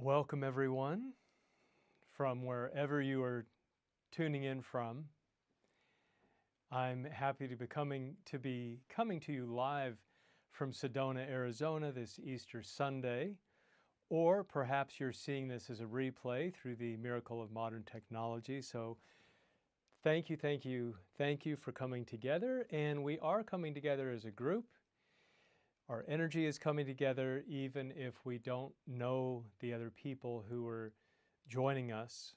Welcome everyone from wherever you are tuning in from. I'm happy to be coming to you live from Sedona, Arizona this Easter Sunday, or perhaps you're seeing this as a replay through the miracle of modern technology. So thank you for coming together, and we are coming together as a group. Our energy is coming together even if we don't know the other people who are joining us.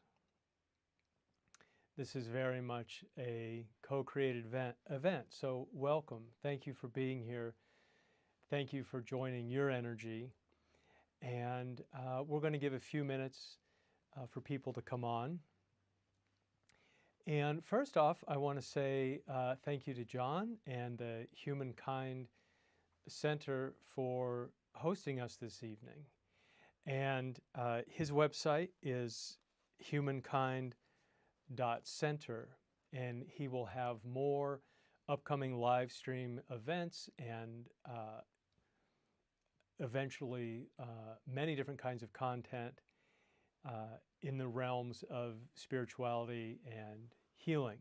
This is very much a co-created event, so welcome. Thank you for being here. Thank you for joining your energy. And we're going to give a few minutes for people to come on. And first off, I want to say thank you to John and the Humankind Center for hosting us this evening. And his website is humankind.center, and he will have more upcoming live stream events and eventually many different kinds of content in the realms of spirituality and healing.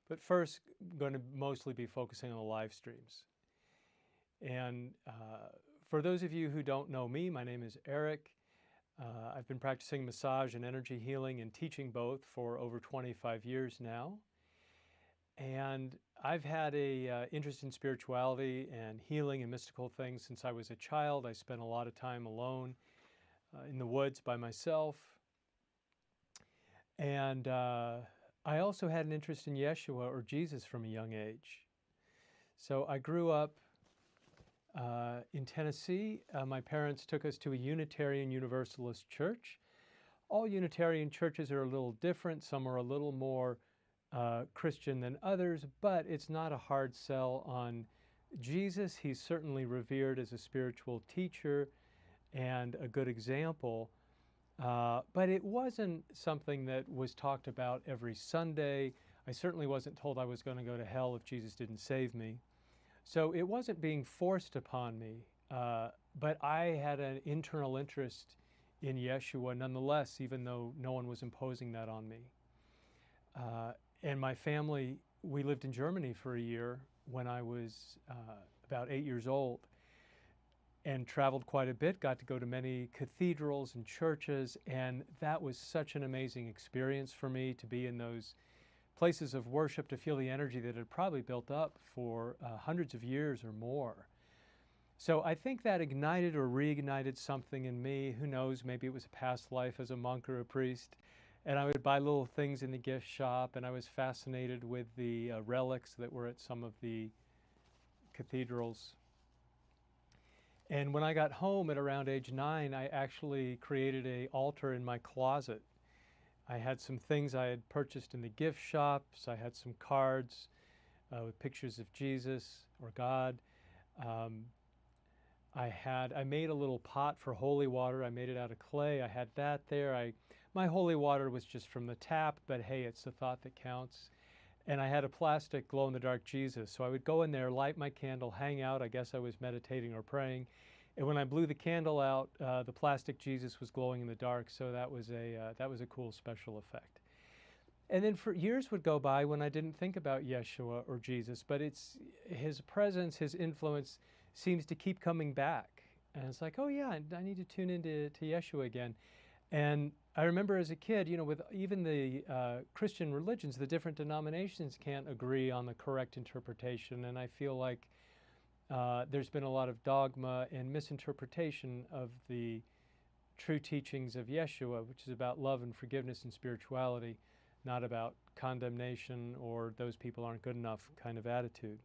But first, I'm going to mostly be focusing on the live streams. And for those of you who don't know me, my name is Eric. I've been practicing massage and energy healing and teaching both for over 25 years now. And I've had a interest in spirituality and healing and mystical things since I was a child. I spent a lot of time alone in the woods by myself. And I also had an interest in Yeshua or Jesus from a young age. So I grew up in Tennessee. My parents took us to a Unitarian Universalist church. All Unitarian churches are a little different. Some are a little more Christian than others, but it's not a hard sell on Jesus. He's certainly revered as a spiritual teacher and a good example, but it wasn't something that was talked about every Sunday. I certainly wasn't told I was going to go to hell if Jesus didn't save me. So it wasn't being forced upon me, but I had an internal interest in Yeshua nonetheless, even though no one was imposing that on me. And my family, we lived in Germany for a year when I was about 8 years old and traveled quite a bit, got to go to many cathedrals and churches, and that was such an amazing experience for me to be in those places of worship, to feel the energy that had probably built up for hundreds of years or more. So I think that ignited or reignited something in me. Who knows, maybe it was a past life as a monk or a priest. And I would buy little things in the gift shop, and I was fascinated with the relics that were at some of the cathedrals. And when I got home at around age 9, I actually created an altar in my closet. I had some things I had purchased in the gift shops. I had some cards with pictures of Jesus or God. I made a little pot for holy water. I made it out of clay. I had that there. My holy water was just from the tap, but hey, it's the thought that counts. And I had a plastic glow-in-the-dark Jesus. So I would go in there, light my candle, hang out. I guess I was meditating or praying. And when I blew the candle out, the plastic Jesus was glowing in the dark. So that was a cool special effect. And then for years would go by when I didn't think about Yeshua or Jesus, but his presence, his influence seems to keep coming back. And it's like, oh yeah, I need to tune into Yeshua again. And I remember as a kid, with even the Christian religions, the different denominations can't agree on the correct interpretation. And I feel like there's been a lot of dogma and misinterpretation of the true teachings of Yeshua, which is about love and forgiveness and spirituality, not about condemnation or those people aren't good enough kind of attitude.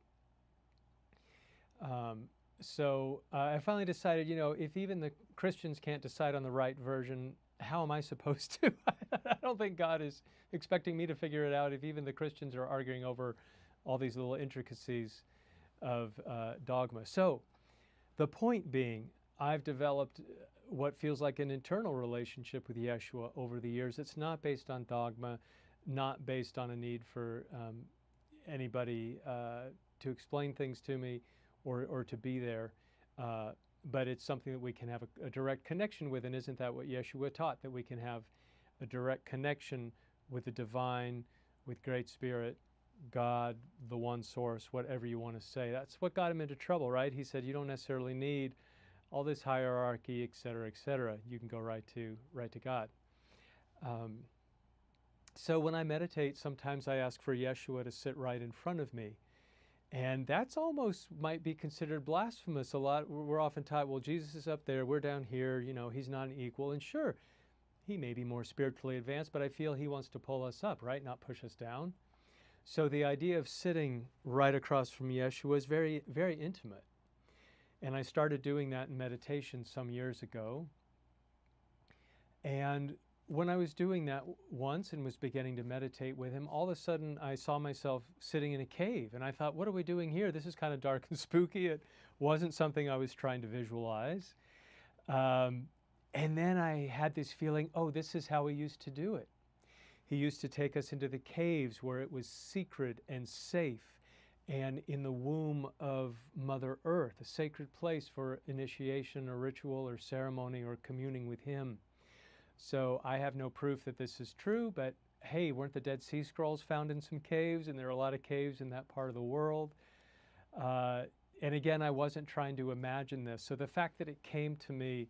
So I finally decided, if even the Christians can't decide on the right version, how am I supposed to? I don't think God is expecting me to figure it out if even the Christians are arguing over all these little intricacies of dogma. So the point being, I've developed what feels like an internal relationship with Yeshua over the years. It's not based on dogma, not based on a need for anybody to explain things to me or to be there. but it's something that we can have a direct connection with. And isn't that what Yeshua taught, that we can have a direct connection with the divine, with Great Spirit, God, the one source, whatever you want to say? That's what got him into trouble, right? He said, you don't necessarily need all this hierarchy, et cetera, et cetera. You can go right to God. So when I meditate, sometimes I ask for Yeshua to sit right in front of me. And that's almost might be considered blasphemous. We're often taught, well, Jesus is up there, we're down here, he's not an equal. And sure, he may be more spiritually advanced, but I feel he wants to pull us up, right? Not push us down. So the idea of sitting right across from Yeshua is very, very intimate. And I started doing that in meditation some years ago. And when I was doing that once and was beginning to meditate with him, all of a sudden I saw myself sitting in a cave. And I thought, what are we doing here? This is kind of dark and spooky. It wasn't something I was trying to visualize. And then I had this feeling, oh, this is how he used to do it. He used to take us into the caves where it was secret and safe, and in the womb of Mother Earth, a sacred place for initiation or ritual or ceremony or communing with him. So I have no proof that this is true, but hey, weren't the Dead Sea Scrolls found in some caves? And there are a lot of caves in that part of the world. And again, I wasn't trying to imagine this. So the fact that it came to me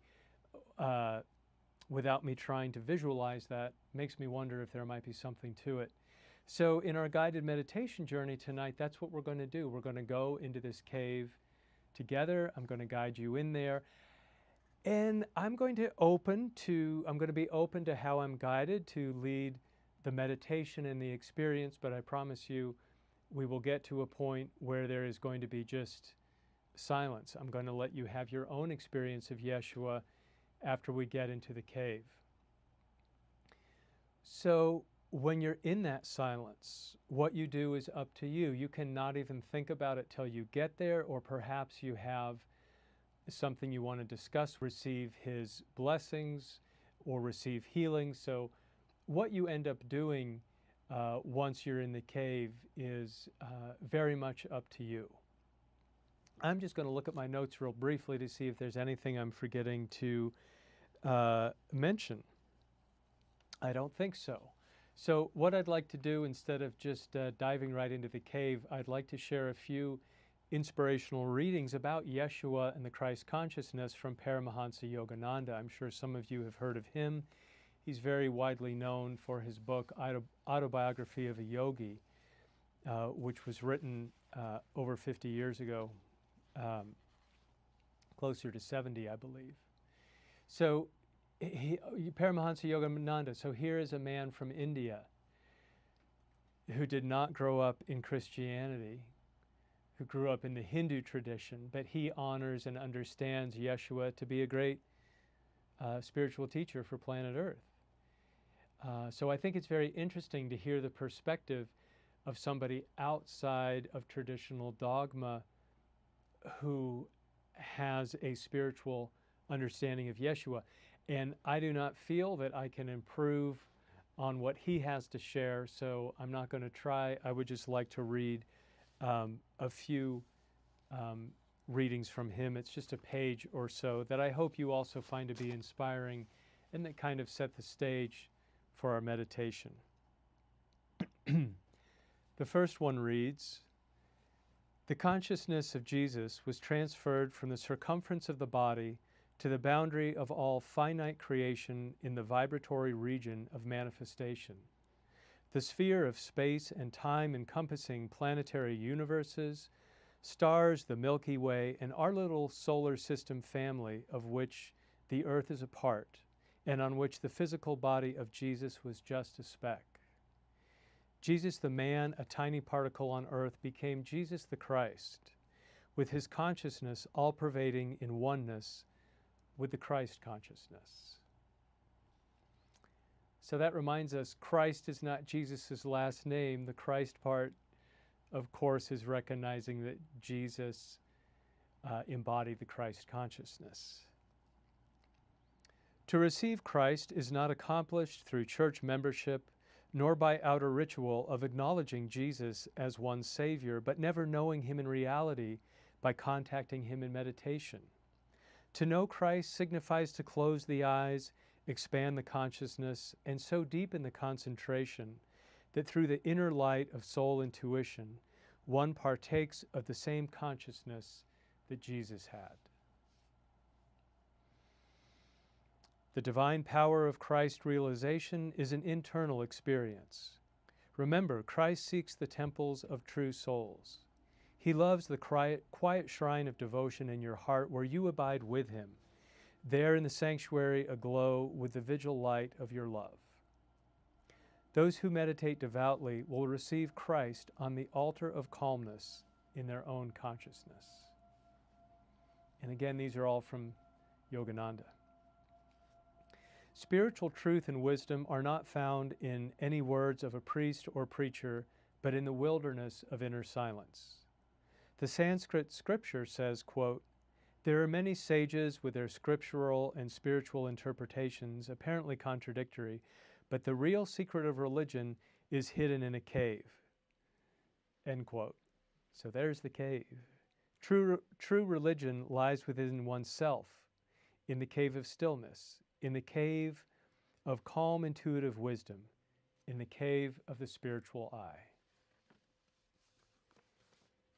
without me trying to visualize that makes me wonder if there might be something to it. So in our guided meditation journey tonight, that's what we're going to do. We're going to go into this cave together. I'm going to guide you in there. And I'm going to be open to how I'm guided to lead the meditation and the experience, but I promise you we will get to a point where there is going to be just silence. I'm going to let you have your own experience of Yeshua after we get into the cave. So when you're in that silence, what you do is up to you. You cannot even think about it till you get there, or perhaps you have something you want to discuss, receive his blessings or receive healing. So what you end up doing once you're in the cave is very much up to you. I'm just going to look at my notes real briefly to see if there's anything I'm forgetting to mention. I don't think so. So what I'd like to do, instead of just diving right into the cave, I'd like to share a few inspirational readings about Yeshua and the Christ consciousness from Paramahansa Yogananda. I'm sure some of you have heard of him. He's very widely known for his book, Autobiography of a Yogi, which was written over 50 years ago, closer to 70, I believe. So Paramahansa Yogananda, so here is a man from India who did not grow up in Christianity, who grew up in the Hindu tradition, but he honors and understands Yeshua to be a great spiritual teacher for planet Earth. So I think it's very interesting to hear the perspective of somebody outside of traditional dogma who has a spiritual understanding of Yeshua. And I do not feel that I can improve on what he has to share, so I'm not going to try. I would just like to read a few readings from him. It's just a page or so that I hope you also find to be inspiring and that kind of set the stage for our meditation. The first one reads, "The consciousness of Jesus was transferred from the circumference of the body to the boundary of all finite creation in the vibratory region of manifestation. The sphere of space and time encompassing planetary universes, stars, the Milky Way, and our little solar system family of which the Earth is a part, and on which the physical body of Jesus was just a speck. Jesus the man, a tiny particle on Earth, became Jesus the Christ, with his consciousness all-pervading in oneness with the Christ consciousness." So that reminds us, Christ is not Jesus' last name. The Christ part, of course, is recognizing that Jesus embodied the Christ consciousness. "To receive Christ is not accomplished through church membership, nor by outer ritual of acknowledging Jesus as one's Savior, but never knowing him in reality by contacting him in meditation. To know Christ signifies to close the eyes, expand the consciousness, and so deepen the concentration that through the inner light of soul intuition, one partakes of the same consciousness that Jesus had. The divine power of Christ realization is an internal experience. Remember, Christ seeks the temples of true souls. He loves the quiet shrine of devotion in your heart where you abide with Him, there in the sanctuary aglow with the vigil light of your love. Those who meditate devoutly will receive Christ on the altar of calmness in their own consciousness. And again, these are all from Yogananda. Spiritual truth and wisdom are not found in any words of a priest or preacher, but in the wilderness of inner silence. The Sanskrit scripture says, quote, "There are many sages with their scriptural and spiritual interpretations apparently contradictory, but the real secret of religion is hidden in a cave." End quote. So there's the cave. True religion lies within oneself, in the cave of stillness, in the cave of calm intuitive wisdom, in the cave of the spiritual eye.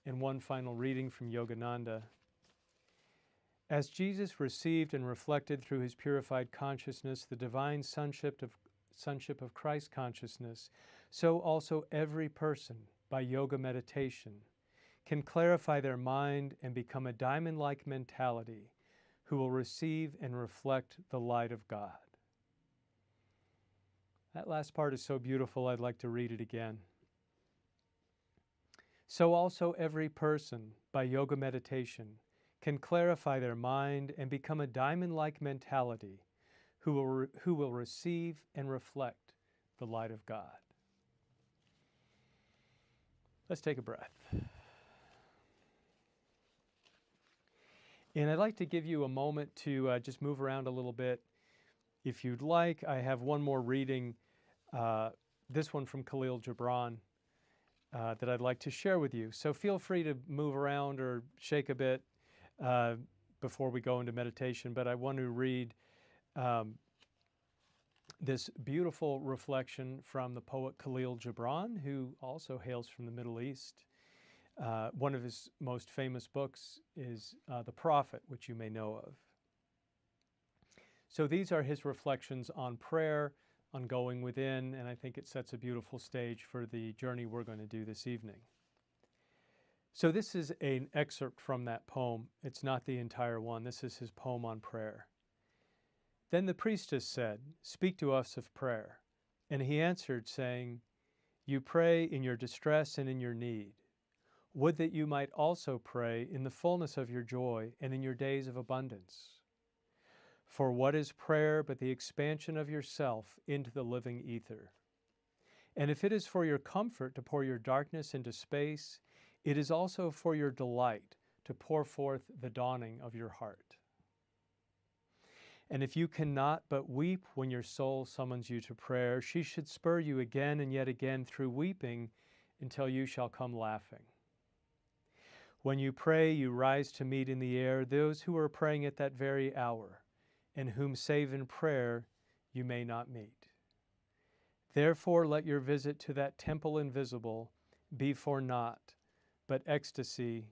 And one final reading from Yogananda. As Jesus received and reflected through his purified consciousness the divine sonship of Christ consciousness, so also every person, by yoga meditation, can clarify their mind and become a diamond-like mentality who will receive and reflect the light of God. That last part is so beautiful, I'd like to read it again. So also every person, by yoga meditation, can clarify their mind and become a diamond-like mentality who will receive and reflect the light of God. Let's take a breath. And I'd like to give you a moment to just move around a little bit. If you'd like, I have one more reading, this one from Khalil Gibran, that I'd like to share with you. So feel free to move around or shake a bit before we go into meditation. But I want to read this beautiful reflection from the poet Khalil Gibran, who also hails from the Middle East. One of his most famous books is The Prophet, which you may know of. So these are his reflections on prayer, on going within, and I think it sets a beautiful stage for the journey we're going to do this evening. So this is an excerpt from that poem. It's not the entire one. This is his poem on prayer. Then the priestess said, "Speak to us of prayer." And he answered, saying, "You pray in your distress and in your need. Would that you might also pray in the fullness of your joy and in your days of abundance. For what is prayer but the expansion of yourself into the living ether? And if it is for your comfort to pour your darkness into space, it is also for your delight to pour forth the dawning of your heart. And if you cannot but weep when your soul summons you to prayer, she should spur you again and yet again through weeping until you shall come laughing. When you pray, you rise to meet in the air those who are praying at that very hour, and whom save in prayer you may not meet. Therefore let your visit to that temple invisible be for naught but ecstasy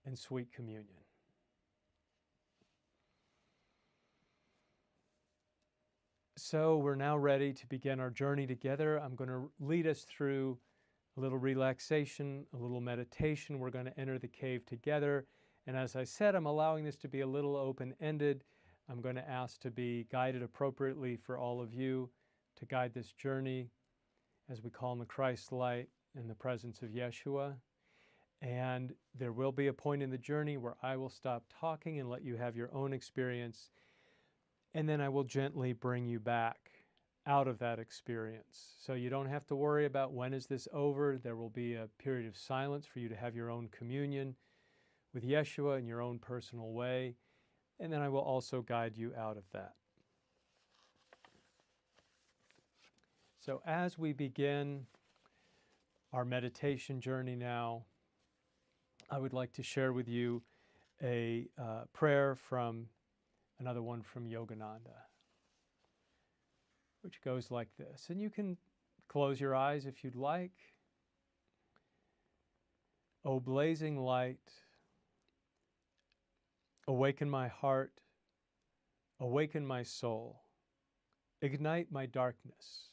and sweet communion." So we're now ready to begin our journey together. I'm going to lead us through a little relaxation, a little meditation. We're going to enter the cave together. And as I said, I'm allowing this to be a little open-ended. I'm going to ask to be guided appropriately for all of you to guide this journey as we calm the Christ light in the presence of Yeshua. And there will be a point in the journey where I will stop talking and let you have your own experience. And then I will gently bring you back out of that experience. So you don't have to worry about when is this over. There will be a period of silence for you to have your own communion with Yeshua in your own personal way. And then I will also guide you out of that. So as we begin our meditation journey now, I would like to share with you a prayer from another one from Yogananda, which goes like this. And you can close your eyes if you'd like. O blazing light, awaken my heart, awaken my soul, ignite my darkness,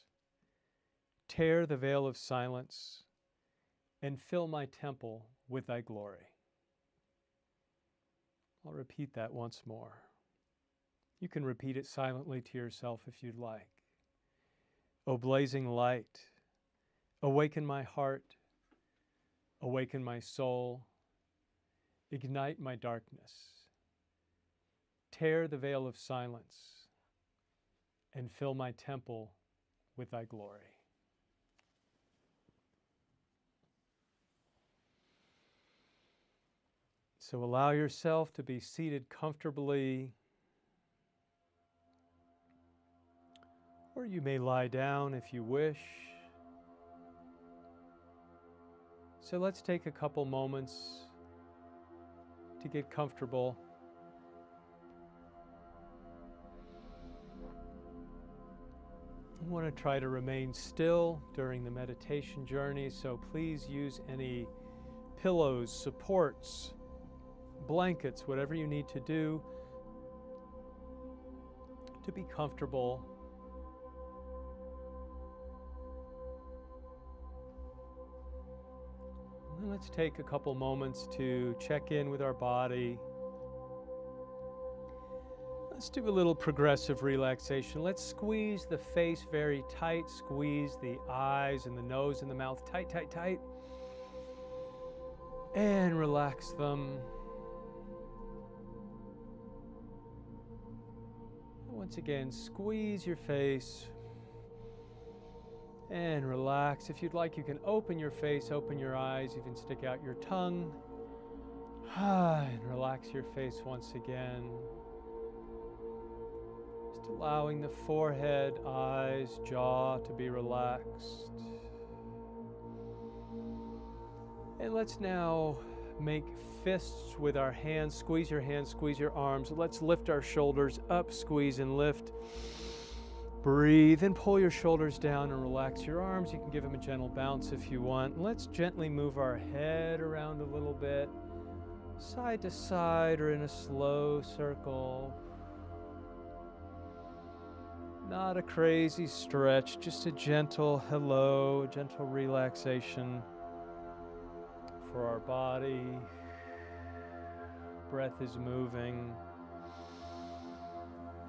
tear the veil of silence, and fill my temple with thy glory. I'll repeat that once more. You can repeat it silently to yourself if you'd like. O blazing light, awaken my heart, awaken my soul, ignite my darkness, tear the veil of silence, and fill my temple with thy glory. So allow yourself to be seated comfortably, or you may lie down if you wish. So let's take a couple moments to get comfortable. I want to try to remain still during the meditation journey, so please use any pillows, supports, blankets, whatever you need to do to be comfortable. And let's take a couple moments to check in with our body. Let's do a little progressive relaxation. Let's squeeze the face very tight, squeeze the eyes and the nose and the mouth tight, tight, tight, and relax them. Once again, squeeze your face and relax. If you'd like, you can open your face, open your eyes, even stick out your tongue. And relax your face once again. Just allowing the forehead, eyes, jaw to be relaxed. And let's now make fists with our hands. Squeeze your hands, squeeze your arms. Let's lift our shoulders up, squeeze and lift. Breathe and pull your shoulders down and relax your arms. You can give them a gentle bounce if you want. Let's gently move our head around a little bit, side to side or in a slow circle. Not a crazy stretch, just a gentle hello, a gentle relaxation for our body. Breath is moving.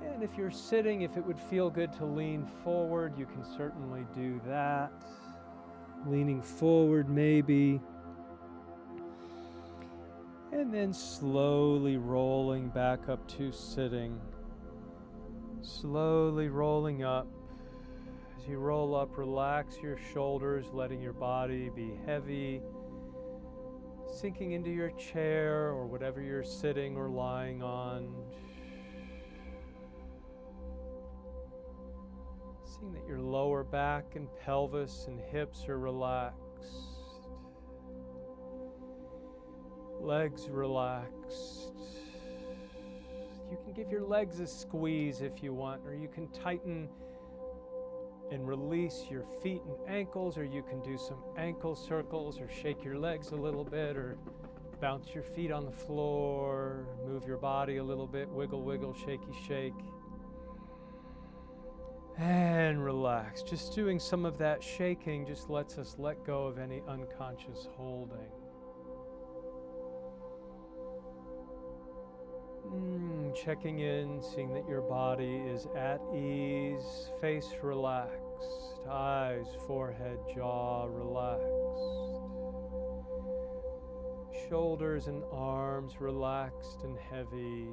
And if you're sitting, if it would feel good to lean forward, you can certainly do that. Leaning forward maybe. And then slowly rolling back up to sitting. Slowly rolling up. As you roll up, relax your shoulders, letting your body be heavy. Sinking into your chair or whatever you're sitting or lying on. Seeing that your lower back and pelvis and hips are relaxed. Legs relaxed. You can give your legs a squeeze if you want, or you can tighten and release your feet and ankles, or you can do some ankle circles, or shake your legs a little bit, or bounce your feet on the floor, move your body a little bit, wiggle, wiggle, shaky, shake. And relax. Just doing some of that shaking just lets us let go of any unconscious holding. Checking in, seeing that your body is at ease, face relaxed, eyes, forehead, jaw relaxed, shoulders and arms relaxed and heavy,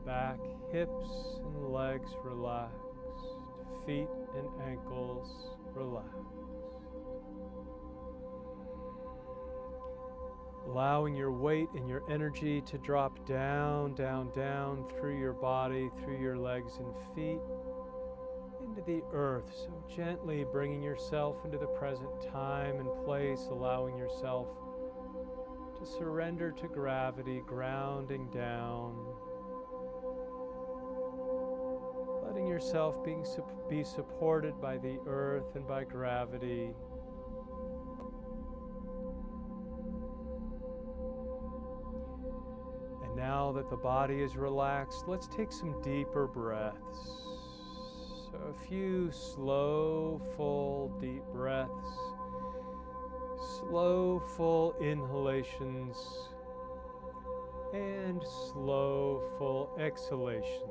back, hips and legs relaxed, feet and ankles relaxed. Allowing your weight and your energy to drop down, down, down through your body, through your legs and feet, into the earth. So gently bringing yourself into the present time and place, allowing yourself to surrender to gravity, grounding down, letting yourself be supported by the earth and by gravity. And now that the body is relaxed, let's take some deeper breaths. So a few slow, full, deep breaths. Slow, full inhalations and slow, full exhalations.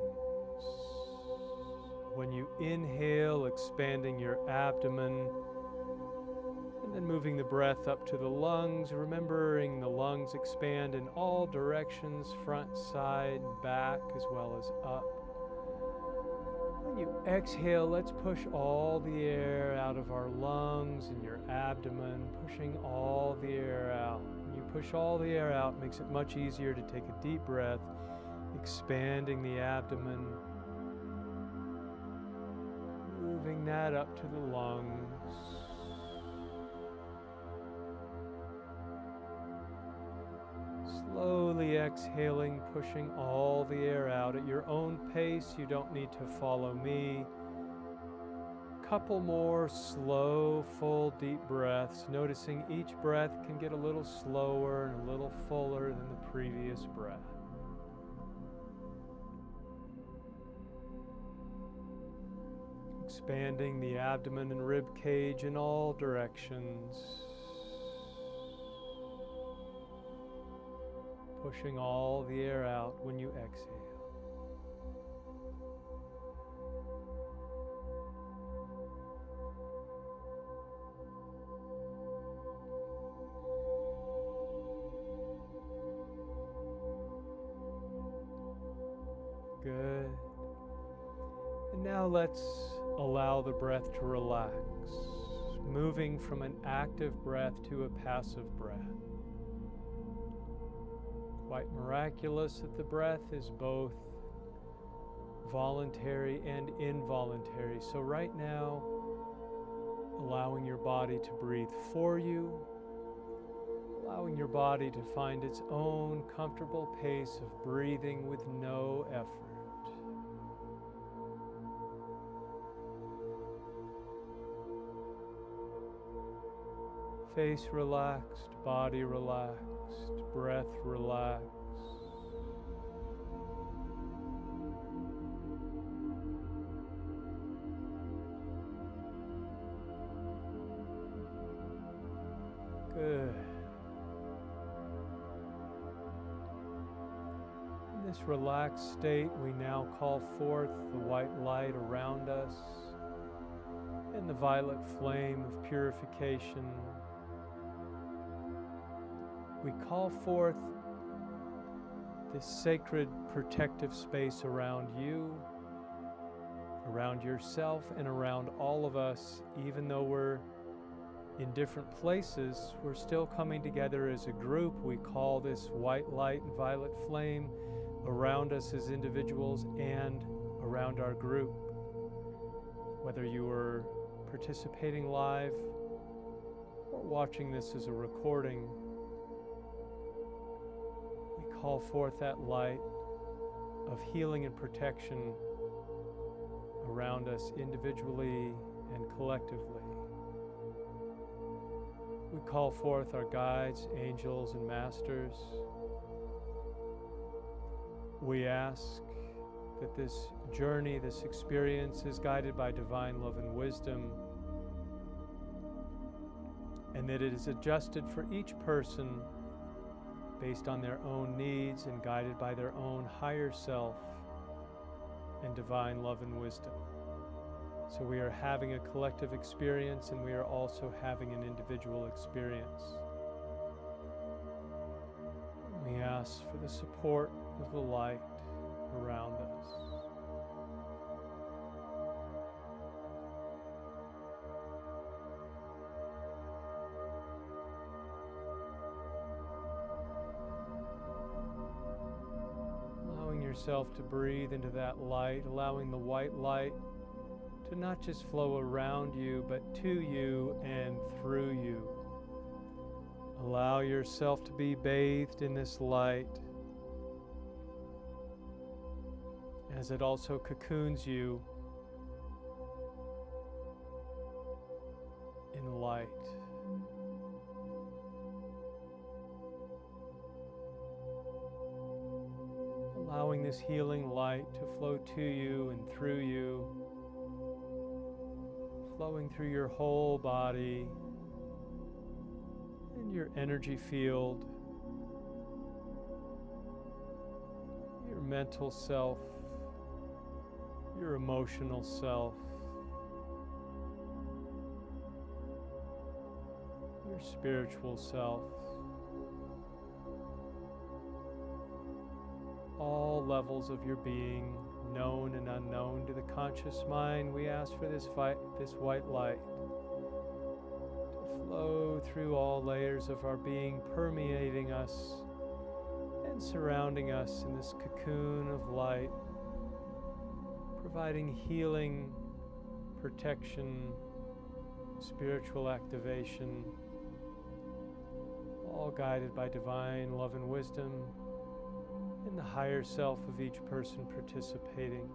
When you inhale, expanding your abdomen, and then moving the breath up to the lungs, remembering the lungs expand in all directions, front, side, back, as well as up. When you exhale, let's push all the air out of our lungs and your abdomen, pushing all the air out. When you push all the air out, it makes it much easier to take a deep breath, expanding the abdomen, moving that up to the lungs. Slowly exhaling, pushing all the air out at your own pace. You don't need to follow me. Couple more slow, full, deep breaths, noticing each breath can get a little slower and a little fuller than the previous breath. Expanding the abdomen and rib cage in all directions. Pushing all the air out when you exhale. Good. And now let's allow the breath to relax, moving from an active breath to a passive breath. Quite miraculous that the breath is both voluntary and involuntary. So right now, allowing your body to breathe for you, allowing your body to find its own comfortable pace of breathing with no effort. Face relaxed, body relaxed, breath relaxed. Good. In this relaxed state, we now call forth the white light around us and the violet flame of purification. We call forth this sacred protective space around you, around yourself, and around all of us. Even though we're in different places, we're still coming together as a group. We call this white light and violet flame around us as individuals and around our group. Whether you are participating live or watching this as a recording, call forth that light of healing and protection around us individually and collectively. We call forth our guides, angels, and masters. We ask that this journey, this experience is guided by divine love and wisdom, and that it is adjusted for each person based on their own needs and guided by their own higher self and divine love and wisdom. So we are having a collective experience, and we are also having an individual experience. We ask for the support of the light around us. Yourself to breathe into that light, allowing the white light to not just flow around you, but to you and through you, Allow yourself to be bathed in this light as it also cocoons you in light. Allowing this healing light to flow to you and through you, flowing through your whole body and your energy field, your mental self, your emotional self, your spiritual self. All levels of your being, known and unknown to the conscious mind, we ask for this white light to flow through all layers of our being, permeating us and surrounding us in this cocoon of light, providing healing, protection, spiritual activation, all guided by divine love and wisdom in the higher self of each person participating.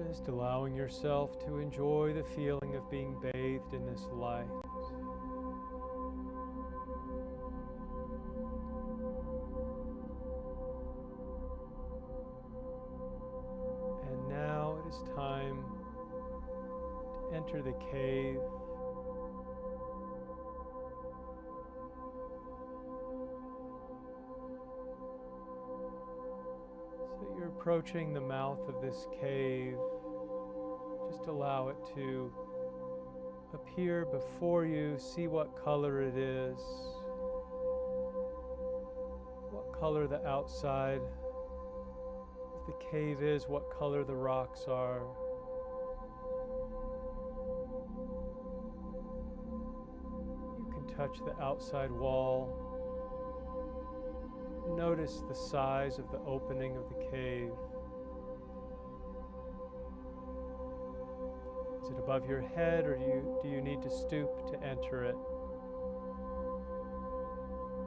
Just allowing yourself to enjoy the feeling of being bathed in this light. And now it is time to enter the cave. So you're approaching the mouth of this cave. Just allow it to appear before you. See what color it is, what color the outside of the cave is, what color the rocks are. You can touch the outside wall. Notice the size of the opening of the cave. Is it above your head, or do you need to stoop to enter it?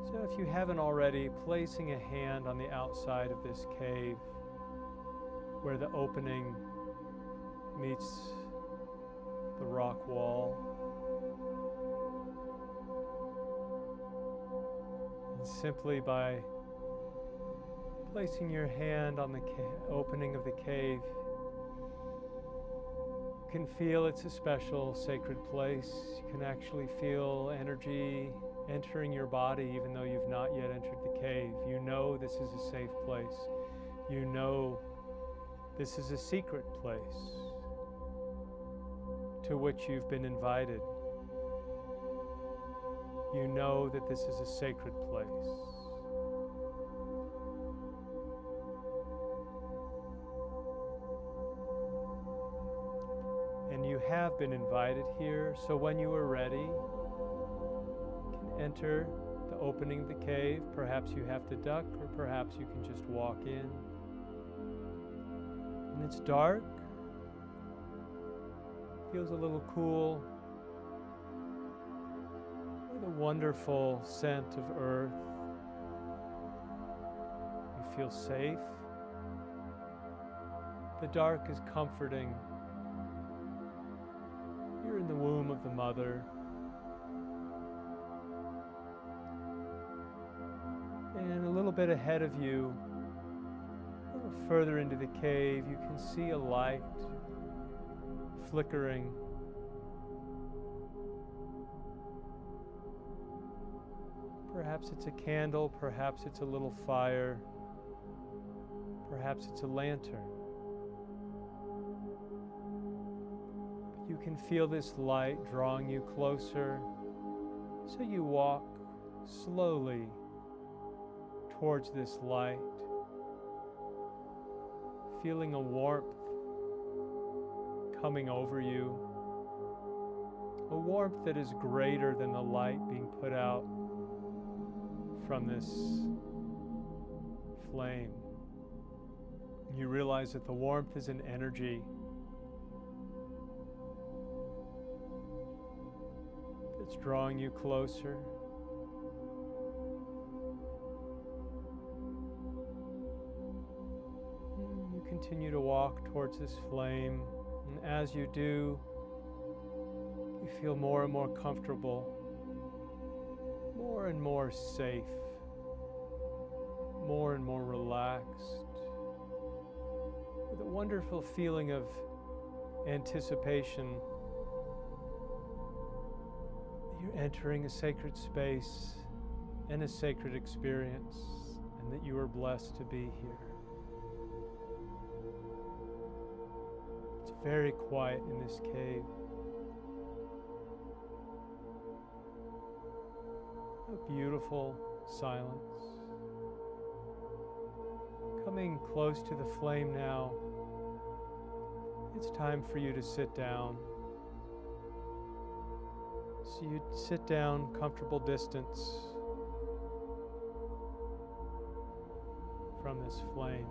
So if you haven't already, placing a hand on the outside of this cave where the opening meets the rock wall. And simply by placing your hand on the opening of the cave, you can feel it's a special sacred place. You can actually feel energy entering your body even though you've not yet entered the cave. You know this is a safe place. You know this is a secret place to which you've been invited. You know that this is a sacred place. And you have been invited here, so when you are ready, you can enter the opening of the cave. Perhaps you have to duck, or perhaps you can just walk in. And it's dark, feels a little cool, with a wonderful scent of earth. You feel safe. The dark is comforting. You're in the womb of the mother. And a little bit ahead of you, a little further into the cave, you can see a light flickering. Perhaps it's a candle, perhaps it's a little fire, perhaps it's a lantern. You can feel this light drawing you closer, so you walk slowly towards this light, feeling a warmth coming over you, a warmth that is greater than the light being put out from this flame. You realize that the warmth is an energy that's drawing you closer. You continue to walk towards this flame, and as you do, you feel more and more comfortable, more and more safe, more and more relaxed, with a wonderful feeling of anticipation. You're entering a sacred space and a sacred experience, and that you are blessed to be here. It's very quiet in this cave. A beautiful silence. Coming close to the flame now, it's time for you to sit down. So you sit down, comfortable distance from this flame.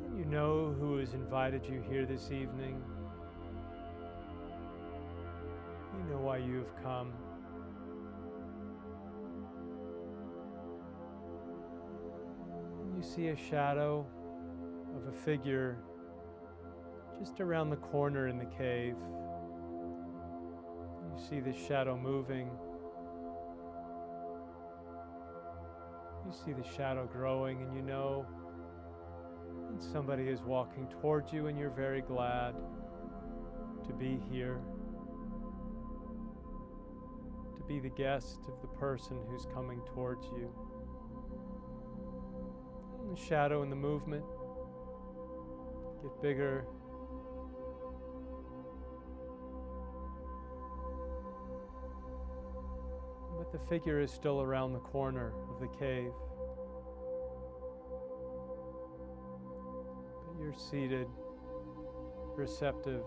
And you know who has invited you here this evening. You know why you have come. You see a shadow of a figure just around the corner in the cave. You see the shadow moving. You see the shadow growing, and you know that somebody is walking towards you, and you're very glad to be here, to be the guest of the person who's coming towards you. And the shadow and the movement get bigger. But the figure is still around the corner of the cave. But you're seated, receptive,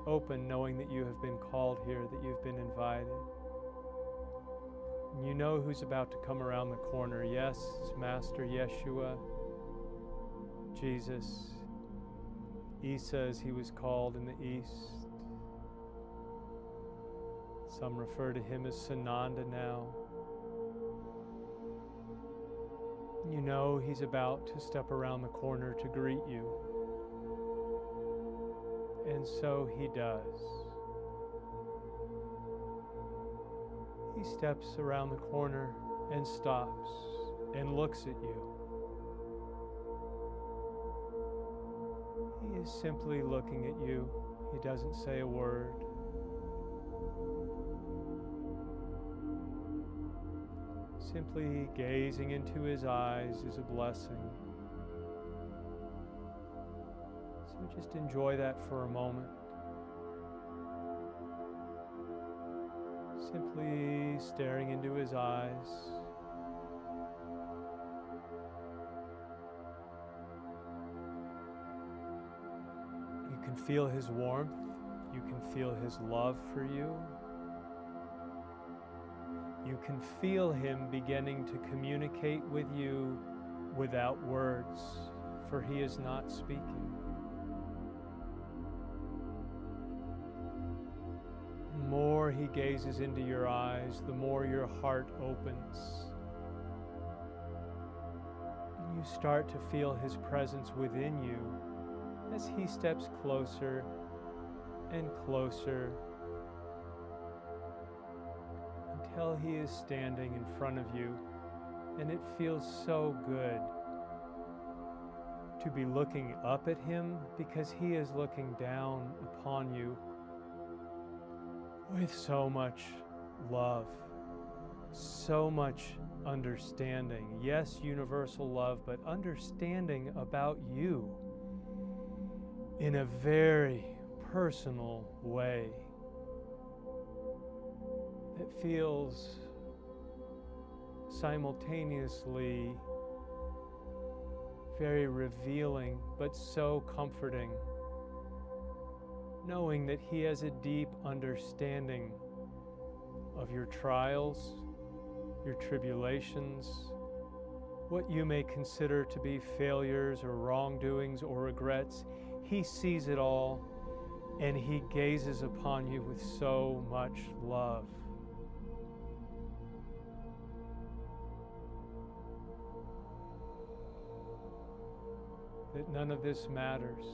open, knowing that you have been called here, that you've been invited. And you know who's about to come around the corner. Yes, it's Master Yeshua, Jesus, Isa as he was called in the East. Some refer to him as Sananda now. You know he's about to step around the corner to greet you. And so he does. He steps around the corner and stops and looks at you. He is simply looking at you. He doesn't say a word. Simply gazing into his eyes is a blessing. So just enjoy that for a moment. Simply staring into his eyes. You can feel his warmth. You can feel his love for you. You can feel him beginning to communicate with you without words, for he is not speaking. The more he gazes into your eyes, the more your heart opens. And you start to feel his presence within you as he steps closer and closer, until he is standing in front of you, and it feels so good to be looking up at him, because he is looking down upon you with so much love, so much understanding. Yes, universal love, but understanding about you in a very personal way. It feels simultaneously very revealing, but so comforting. knowing that He has a deep understanding of your trials, your tribulations, what you may consider to be failures or wrongdoings or regrets. He sees it all, and He gazes upon you with so much love. That none of this matters.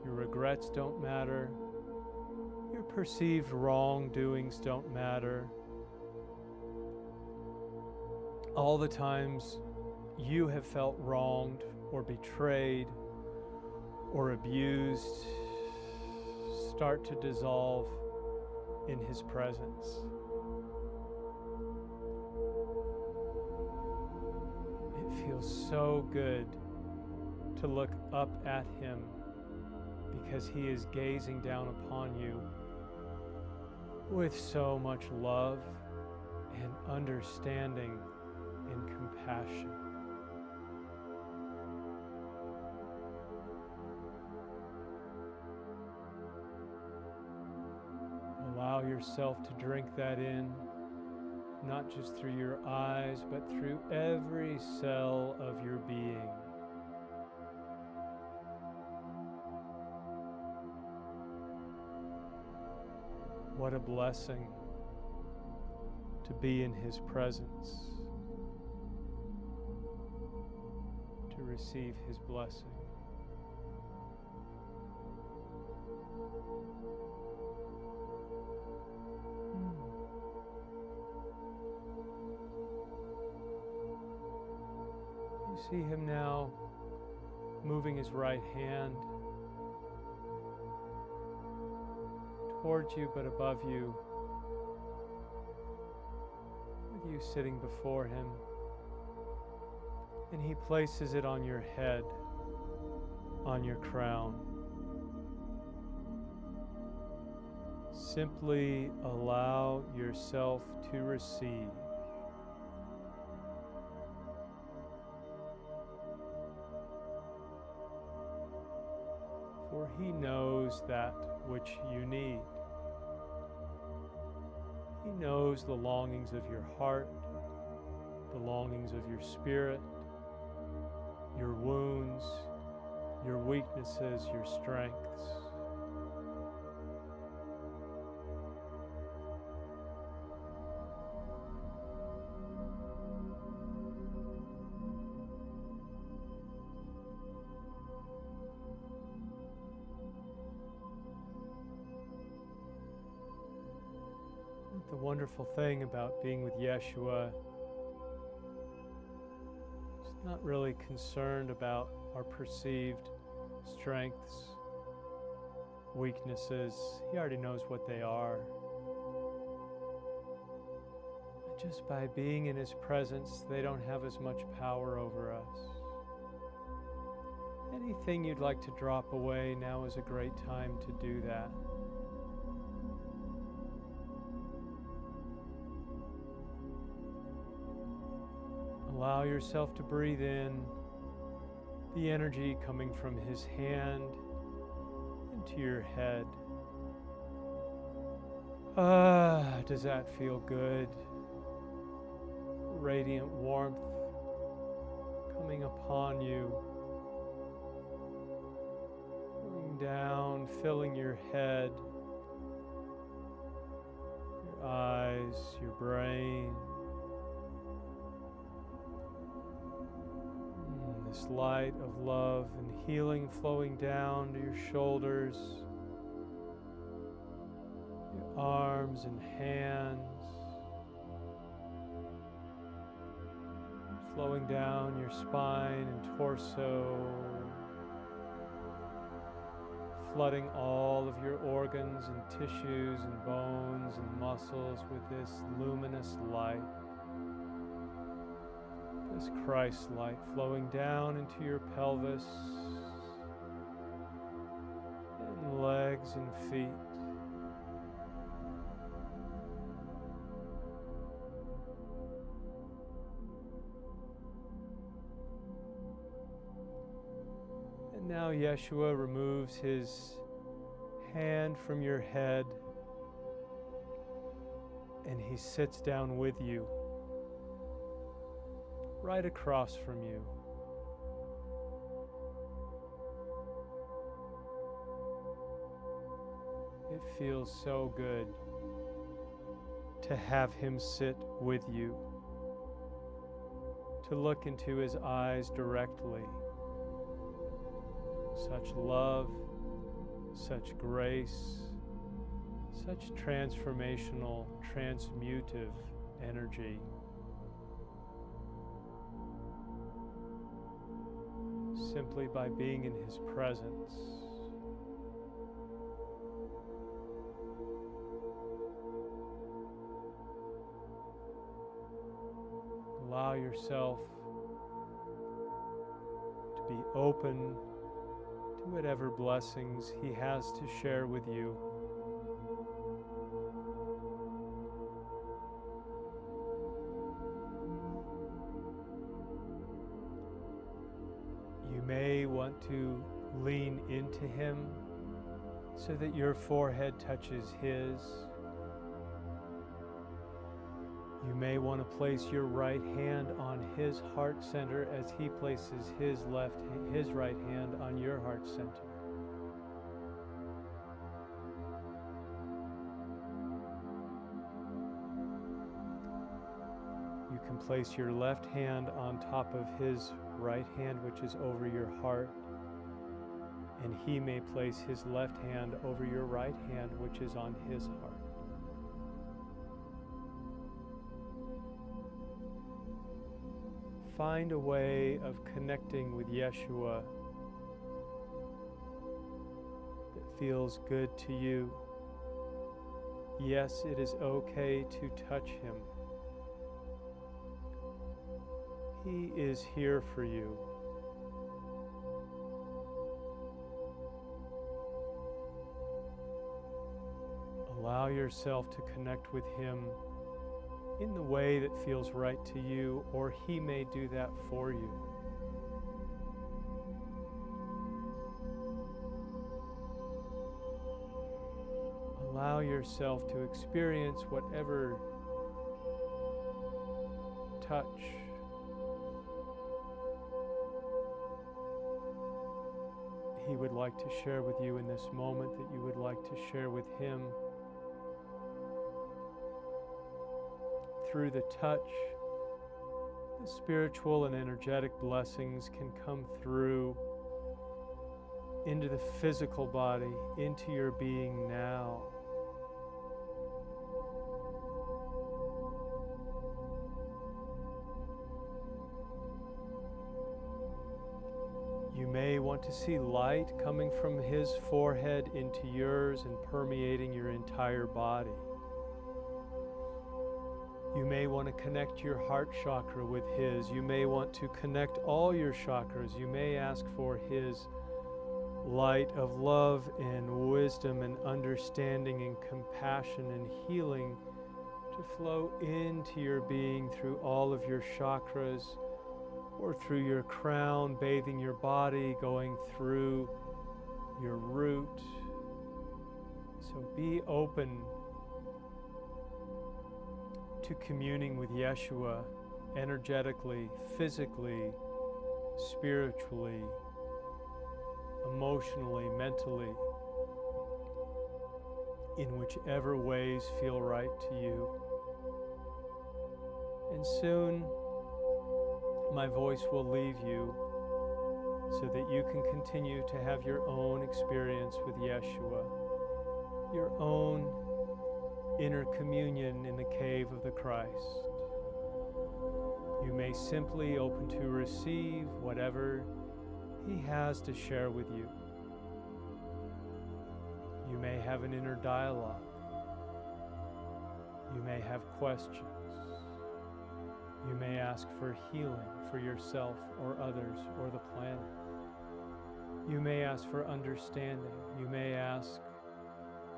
Your regrets don't matter. Your perceived wrongdoings don't matter. All the times you have felt wronged or betrayed or abused start to dissolve in His presence. It feels so good to look up at Him because He is gazing down upon you with so much love and understanding and compassion. Allow yourself to drink that in, not just through your eyes, but through every cell of your being. What a blessing to be in His presence, to receive His blessing. You see Him now moving His right hand towards you, but above you, with you sitting before Him, and He places it on your head, on your crown. Simply allow yourself to receive. For He knows that which you need. He knows the longings of your heart, the longings of your spirit, your wounds, your weaknesses, your strengths. The wonderful thing about being with Yeshua is not really concerned about our perceived strengths, weaknesses. He already knows what they are. Just by being in His presence, they don't have as much power over us. Anything you'd like to drop away, now is a great time to do that. Allow yourself to breathe in the energy coming from His hand into your head. Does that feel good? Radiant warmth coming upon you, going down, filling your head, your eyes, your brain. This light of love and healing flowing down to your shoulders, your arms and hands, flowing down your spine and torso, flooding all of your organs and tissues and bones and muscles with this luminous light. This Christ light flowing down into your pelvis and legs and feet. And now Yeshua removes His hand from your head, and he sits down with you, right across from you. It feels so good to have him sit with you, to look into his eyes directly. Such love, such grace, such transformational, transmutive energy. Simply by being in his presence. Allow yourself to be open to whatever blessings he has to share with you. You may want to lean into him so that your forehead touches his. You may want to place your right hand on his heart center as he places his right hand on your heart center. You can place your left hand on top of his right hand, which is over your heart, and he may place his left hand over your right hand, which is on his heart. Find a way of connecting with Yeshua that feels good to you. Yes, it is okay to touch him. He is here for you. Allow yourself to connect with him in the way that feels right to you, or he may do that for you. Allow yourself to experience whatever touch, he would like to share with you in this moment, that you would like to share with him. Through the touch, the spiritual and energetic blessings can come through into the physical body, into your being now. You may want to see light coming from his forehead into yours and permeating your entire body. You may want to connect your heart chakra with his. You may want to connect all your chakras. You may ask for his light of love and wisdom and understanding and compassion and healing to flow into your being through all of your chakras, or through your crown, bathing your body, going through your root. So be open to communing with Yeshua energetically, physically, spiritually, emotionally, mentally, in whichever ways feel right to you. And soon my voice will leave you so that you can continue to have your own experience with Yeshua, your own inner communion in the cave of the Christ. You may simply open to receive whatever he has to share with you. You may have an inner dialogue. You may have questions. You may ask for healing for yourself or others or the planet. You may ask for understanding. You may ask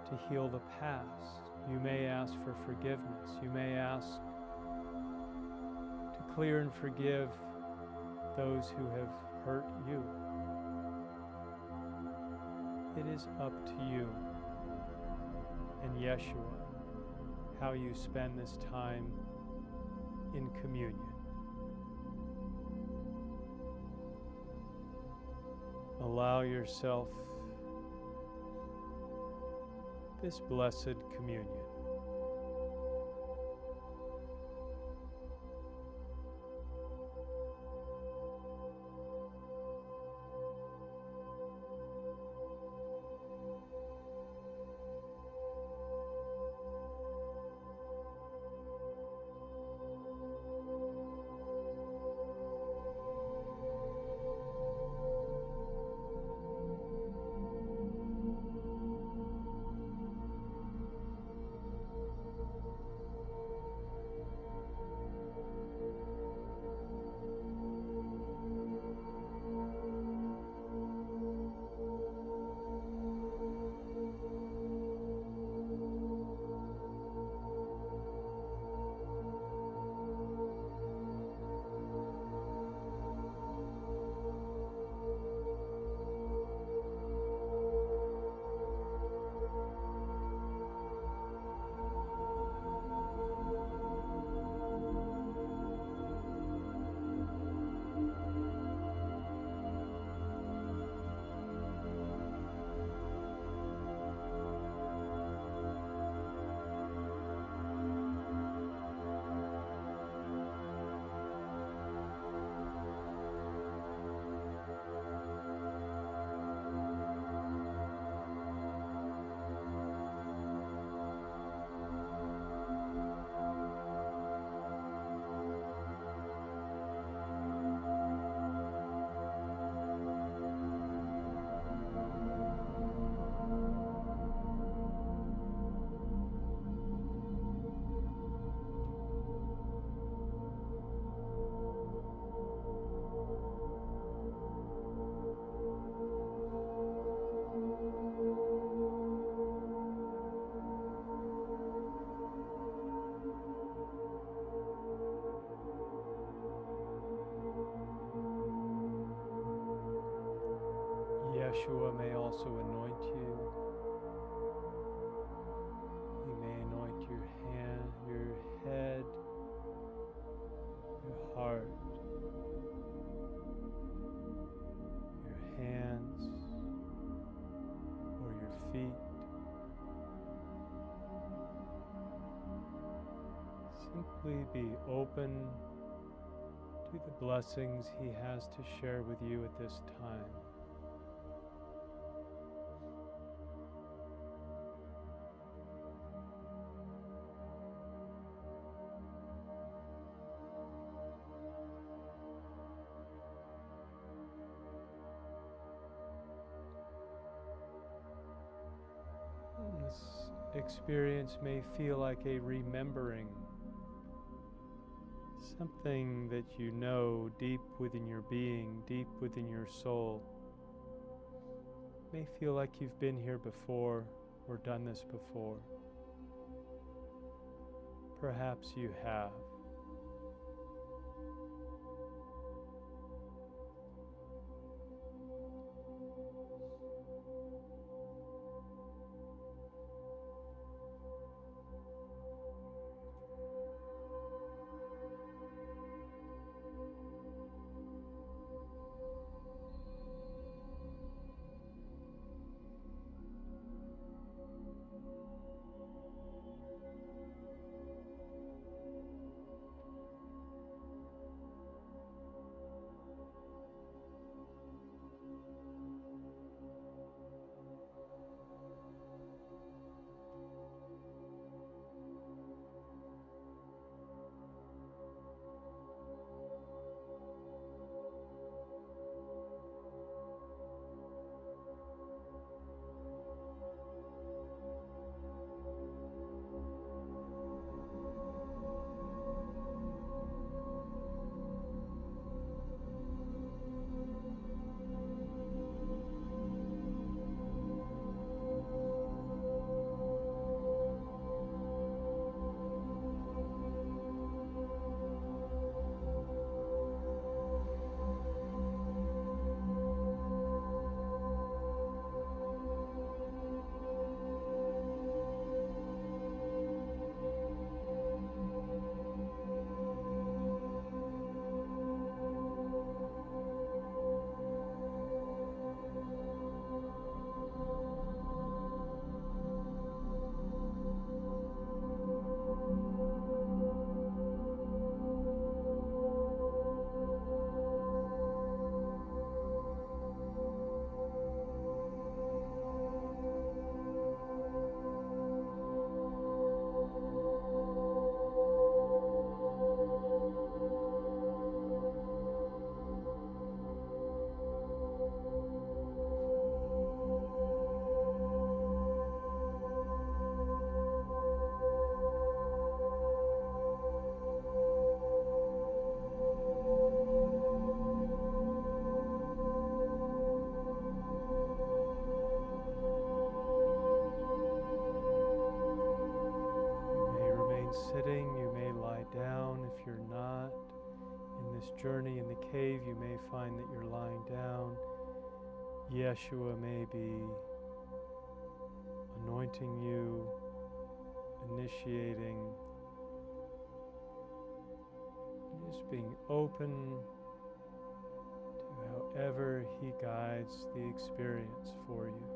to heal the past. You may ask for forgiveness. You may ask to clear and forgive those who have hurt you. It is up to you. and Yeshua, how you spend this time in communion. Allow yourself this blessed communion. Yeshua may also anoint you. He may anoint your hand, your head, your heart, your hands, or your feet. Simply be open to the blessings He has to share with you at this time. This experience may feel like a remembering, something that you know deep within your being, deep within your soul. It may feel like you've been here before or done this before. Perhaps you have. cave, you may find that you're lying down. Yeshua may be anointing you, initiating, just being open to however He guides the experience for you.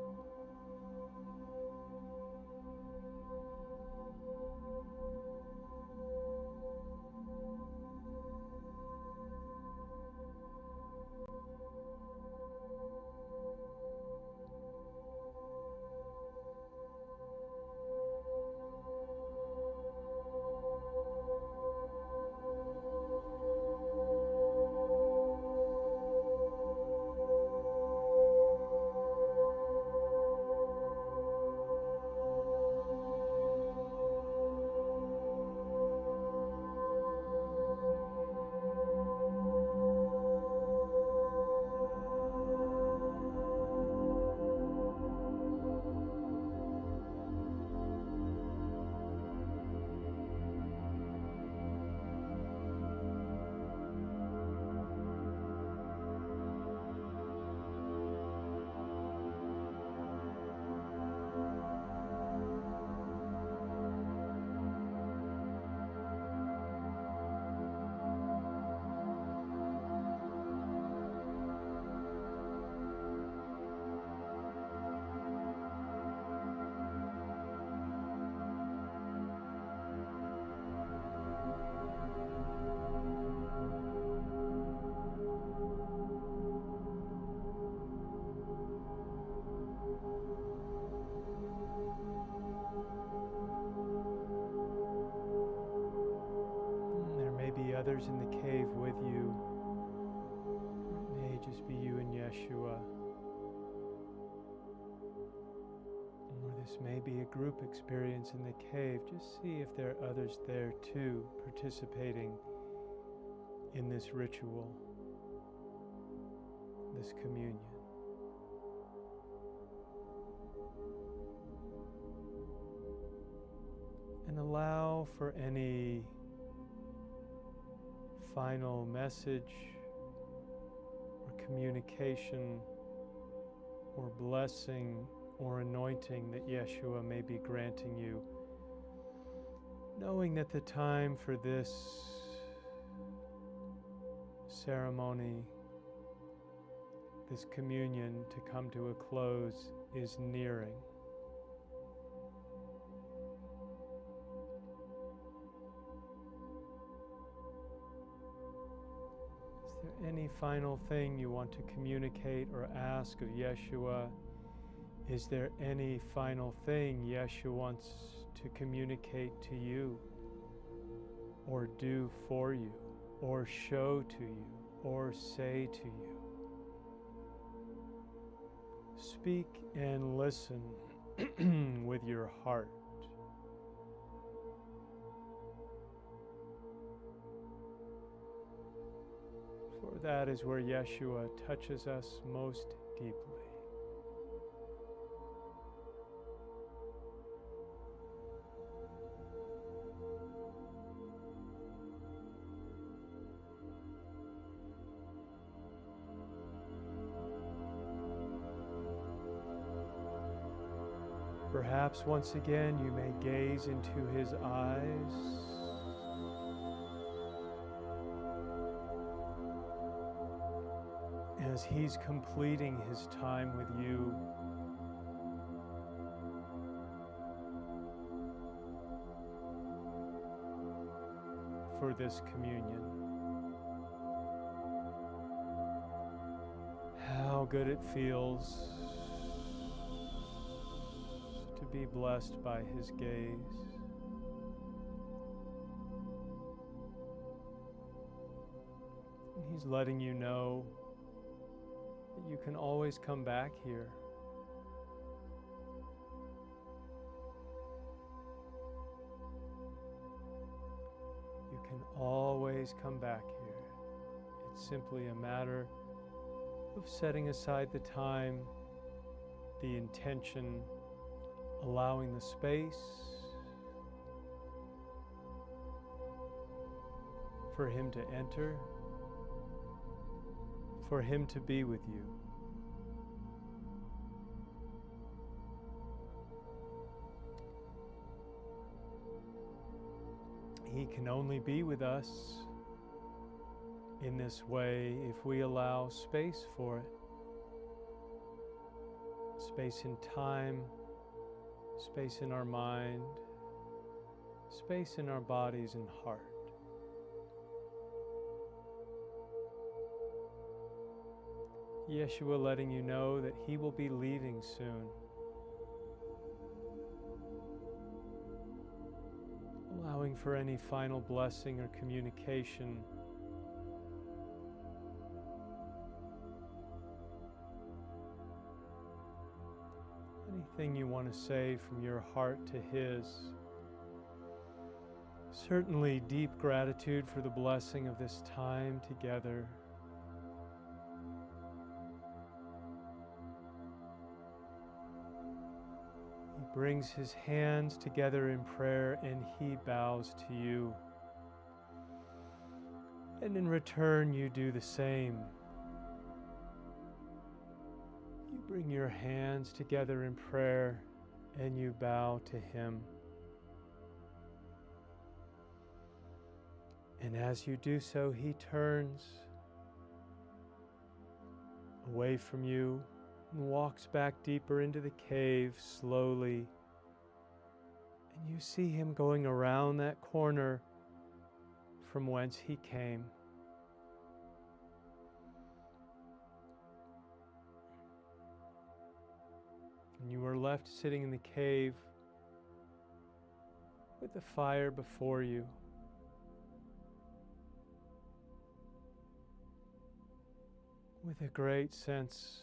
Others in the cave with you. It may just be you and Yeshua. Or this may be a group experience in the cave. Just see if there are others there too, participating in this ritual, this communion. And allow for any final message or communication or blessing or anointing that Yeshua may be granting you, knowing that the time for this ceremony, this communion to come to a close is nearing. Any final thing you want to communicate or ask of Yeshua? Is there any final thing Yeshua wants to communicate to you, or do for you, or show to you, or say to you? Speak and listen with your heart. For that is where Yeshua touches us most deeply. Perhaps once again you may gaze into His eyes. As He's completing His time with you, for this communion. How good it feels to be blessed by His gaze. And He's letting you know that you can always come back here. You can always come back here. It's simply a matter of setting aside the time, the intention, allowing the space for Him to enter for Him to be with you. He can only be with us in this way if we allow space for it. Space in time, space in our mind, space in our bodies and heart. Yeshua letting you know that He will be leaving soon. Allowing for any final blessing or communication. Anything you want to say from your heart to His. Certainly deep gratitude for the blessing of this time together. He brings His hands together in prayer and He bows to you. And in return you do the same. You bring your hands together in prayer and you bow to Him. And as you do so, He turns away from you and walks back deeper into the cave slowly. And you see Him going around that corner from whence He came. And you are left sitting in the cave with the fire before you. With a great sense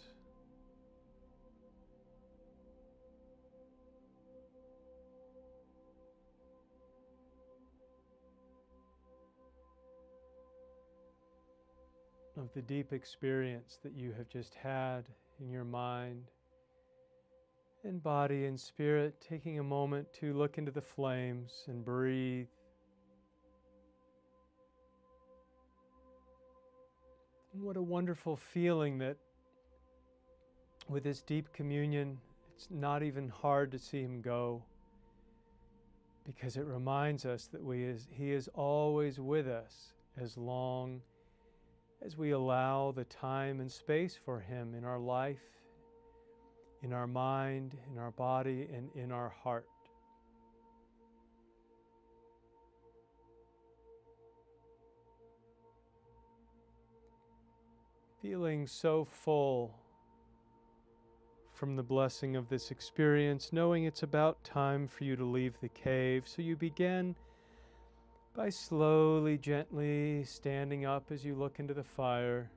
of the deep experience that you have just had in your mind and body and spirit, taking a moment to look into the flames and breathe. And what a wonderful feeling that with this deep communion, it's not even hard to see Him go, because it reminds us that He is always with us as long as we allow the time and space for Him in our life, in our mind, in our body, and in our heart. Feeling so full from the blessing of this experience, knowing it's about time for you to leave the cave, so you begin by slowly, gently standing up as you look into the fire.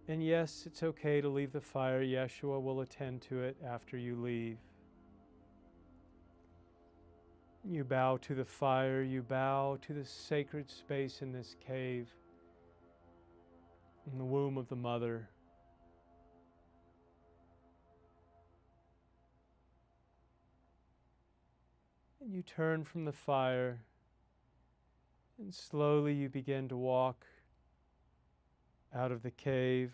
And yes, it's okay to leave the fire. Yeshua will attend to it after you leave. You bow to the fire, you bow to the sacred space in this cave, in the womb of the mother. And you turn from the fire, and slowly you begin to walk out of the cave.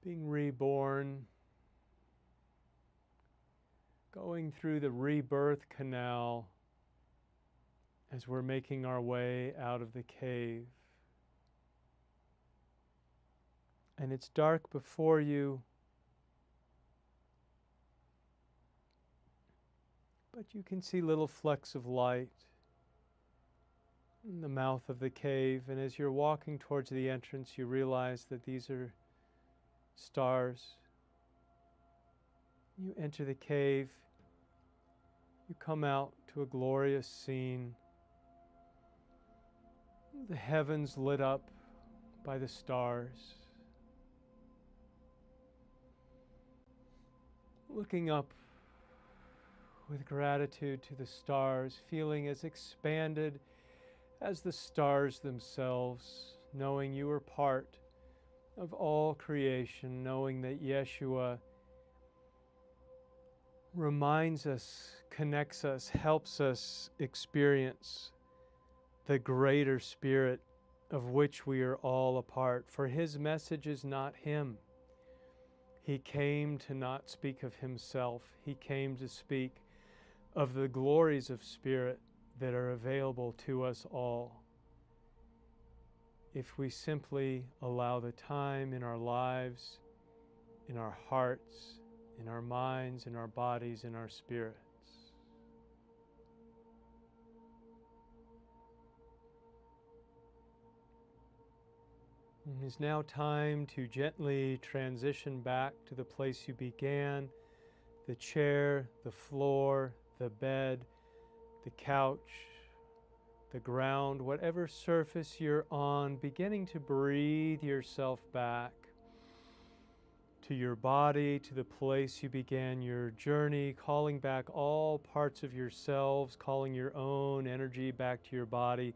Being reborn, going through the rebirth canal as we're making our way out of the cave. And it's dark before you, but you can see little flecks of light in the mouth of the cave. And as you're walking towards the entrance, you realize that these are stars. You enter the cave, you come out to a glorious scene. The heavens lit up by the stars. Looking up with gratitude to the stars, feeling as expanded as the stars themselves, knowing you are part of all creation, knowing that Yeshua reminds us, connects us, helps us experience the greater spirit of which we are all a part. For his message is not him. He came to not speak of himself. He came to speak of the glories of spirit that are available to us all, if we simply allow the time in our lives, in our hearts, in our minds, in our bodies, in our spirits. It is now time to gently transition back to the place you began, the chair, the floor, the bed, the couch, the ground, whatever surface you're on, beginning to breathe yourself back to your body, to the place you began your journey, calling back all parts of yourselves, calling your own energy back to your body,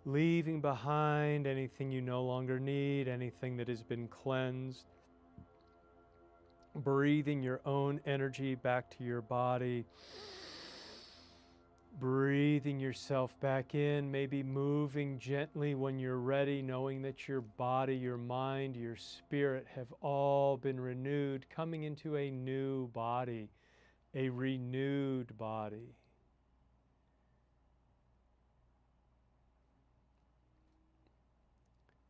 leaving behind anything you no longer need, anything that has been cleansed, breathing your own energy back to your body, breathing yourself back in, maybe moving gently when you're ready, knowing that your body, your mind, your spirit have all been renewed, coming into a new body, a renewed body.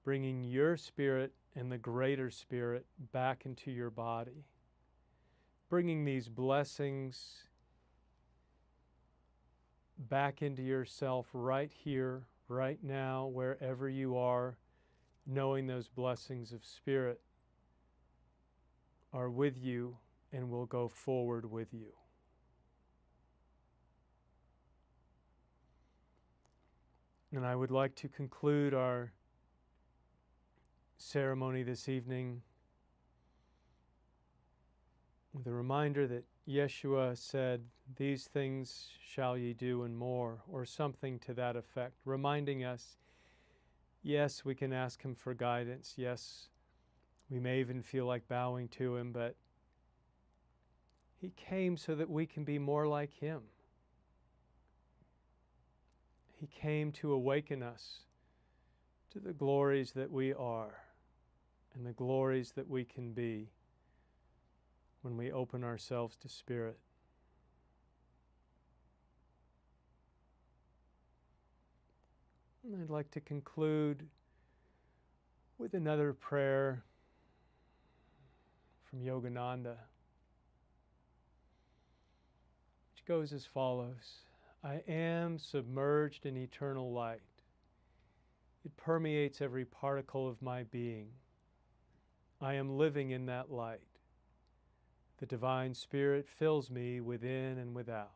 Bringing your spirit and the greater spirit back into your body. Bringing these blessings back into yourself right here, right now, wherever you are, knowing those blessings of spirit are with you and will go forward with you. And I would like to conclude our ceremony this evening with a reminder that Yeshua said, "These things shall ye do and more," or something to that effect, reminding us, yes, we can ask him for guidance. Yes, we may even feel like bowing to him, but he came so that we can be more like him. He came to awaken us to the glories that we are and the glories that we can be when we open ourselves to spirit. And I'd like to conclude with another prayer from Yogananda, which goes as follows. I am submerged in eternal light. It permeates every particle of my being. I am living in that light. The divine spirit fills me within and without.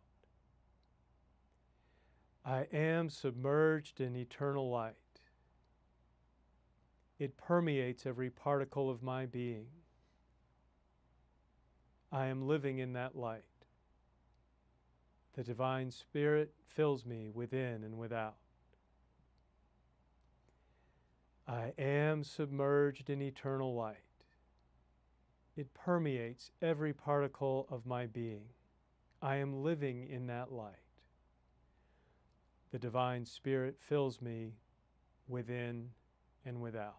I am submerged in eternal light. It permeates every particle of my being. I am living in that light. The divine spirit fills me within and without. I am submerged in eternal light. It permeates every particle of my being. I am living in that light. The divine spirit fills me within and without.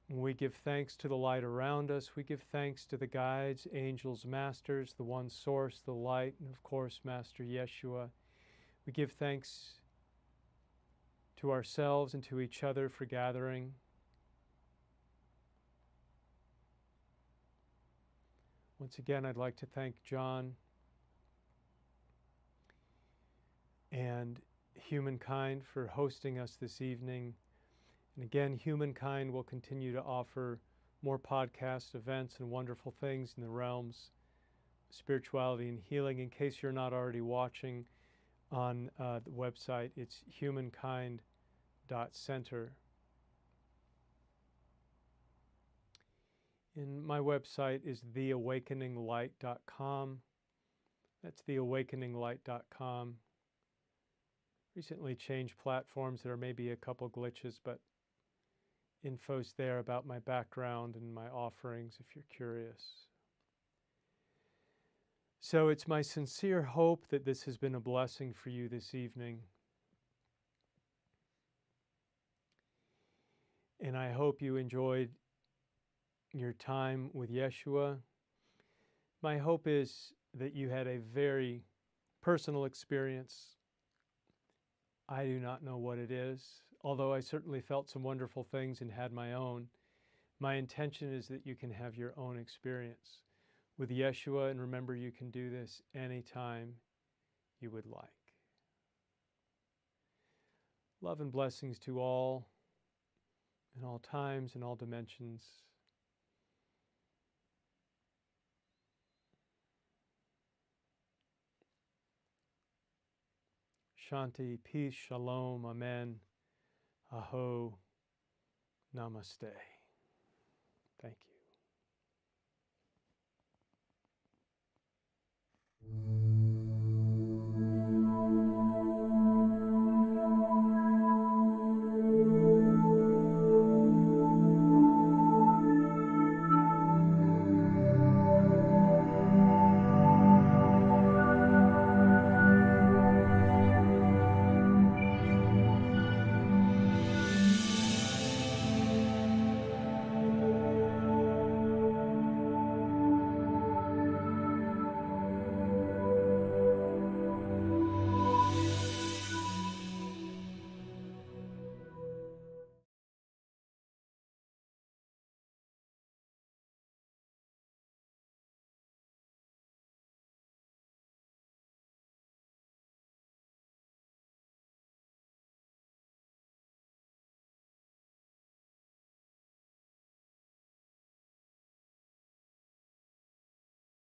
When we give thanks to the light around us, we give thanks to the guides, angels, masters, the one source, the light, and of course, Master Yeshua. We give thanks to ourselves and to each other for gathering. Once again, I'd like to thank John and Humankind for hosting us this evening. And again, Humankind will continue to offer more podcast events and wonderful things in the realms of spirituality and healing. In case you're not already watching on the website, it's humankind.center. And my website is theawakeninglight.com. That's theawakeninglight.com. Recently changed platforms. There may be a couple glitches, but info's there about my background and my offerings if you're curious. So it's my sincere hope that this has been a blessing for you this evening. And I hope you enjoyed your time with Yeshua. My hope is that you had a very personal experience. I do not know what it is, although I certainly felt some wonderful things and had my own. My intention is that you can have your own experience with Yeshua, and remember, you can do this anytime you would like. Love and blessings to all, in all times and all dimensions. Shanti, peace, shalom, amen, aho, namaste. Thank you.